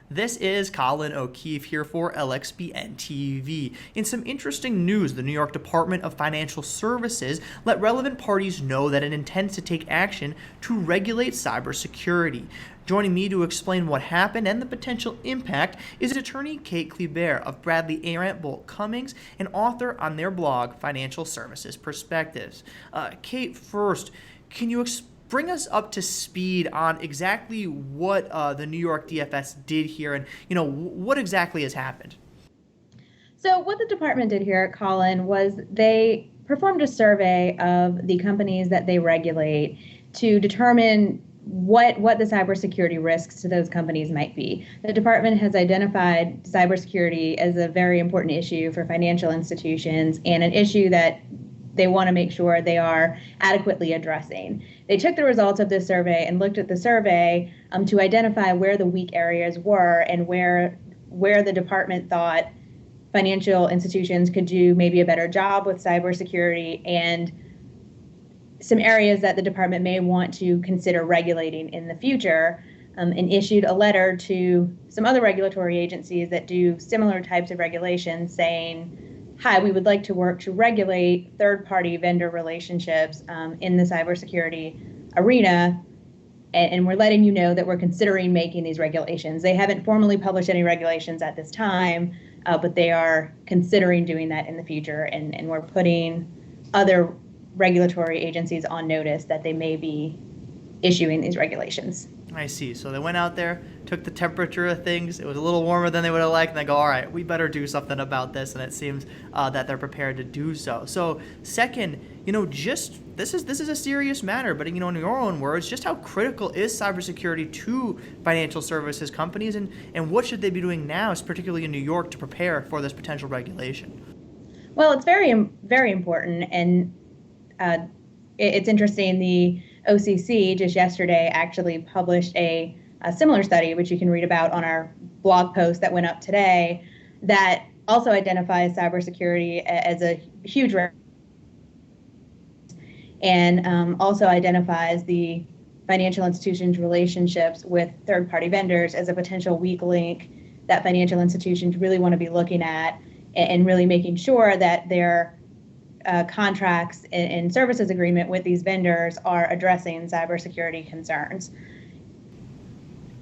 This is Colin O'Keefe here for LXBN TV. In some interesting news, the New York Department of Financial Services let relevant parties know that it intends to take action to regulate cybersecurity. Joining me to explain what happened and the potential impact is attorney Kate Kliebert of Bradley, Arant, Boult, Cummings, an author on their blog, Financial Services Perspectives. Kate, first, can you bring us up to speed on exactly what the New York DFS did here and, what exactly has happened? So what the department did here, Colin, was they performed a survey of the companies that they regulate to determine what the cybersecurity risks to those companies might be. The department has identified cybersecurity as a very important issue for financial institutions and an issue that they want to make sure they are adequately addressing. They took the results of this survey and looked at the survey to identify where the weak areas were and where the department thought financial institutions could do maybe a better job with cybersecurity and some areas that the department may want to consider regulating in the future, and issued a letter to some other regulatory agencies that do similar types of regulations saying, hi, we would like to work to regulate third-party vendor relationships in the cybersecurity arena, and we're letting you know that we're considering making these regulations. They haven't formally published any regulations at this time, but they are considering doing that in the future, and we're putting other regulatory agencies on notice that they may be issuing these regulations. I see. So they went out there, took the temperature of things. It was a little warmer than they would have liked, and they go, all right, we better do something about this, and it seems that they're prepared to do so. So second, just this is a serious matter, but in your own words, just how critical is cybersecurity to financial services companies, and what should they be doing now, particularly in New York, to prepare for this potential regulation? Well, it's very, very important, and it's interesting. The OCC just yesterday actually published a similar study, which you can read about on our blog post that went up today, that also identifies cybersecurity as a huge risk and also identifies the financial institutions' relationships with third-party vendors as a potential weak link that financial institutions really want to be looking at and really making sure that their contracts and services agreement with these vendors are addressing cybersecurity concerns.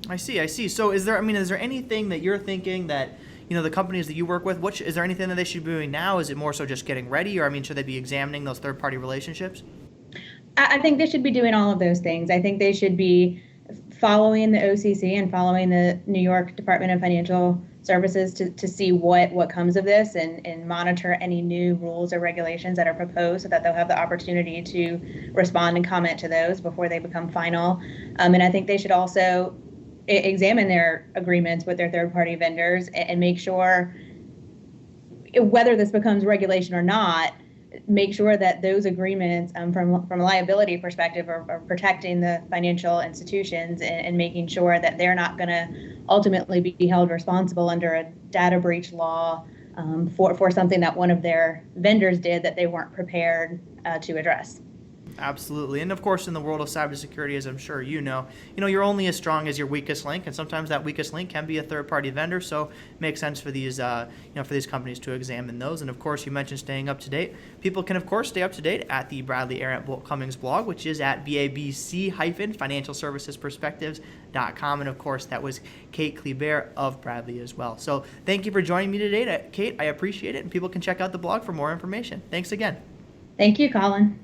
I see. So is there anything that you're thinking that, the companies that you work with, is there anything that they should be doing now? Is it more so just getting ready, or should they be examining those third-party relationships? I think they should be doing all of those things. I think they should be following the OCC and following the New York Department of Financial Services to see what comes of this and monitor any new rules or regulations that are proposed so that they'll have the opportunity to respond and comment to those before they become final. And I think they should also examine their agreements with their third-party vendors and make sure, whether this becomes regulation or not, make sure that those agreements from a liability perspective are protecting the financial institutions and making sure that they're not going to ultimately be held responsible under a data breach law for something that one of their vendors did that they weren't prepared to address. Absolutely. And of course, in the world of cybersecurity, as I'm sure you're only as strong as your weakest link, and sometimes that weakest link can be a third-party vendor. So it makes sense for these, for these companies to examine those. And of course, you mentioned staying up to date. People can of course stay up to date at the Bradley, Arant, Boult, Cummings blog, which is at babc-financialservicesperspectives.com. And of course, that was Kate Kliebert of Bradley as well. So thank you for joining me today, Kate. I appreciate it. And people can check out the blog for more information. Thanks again. Thank you, Colin.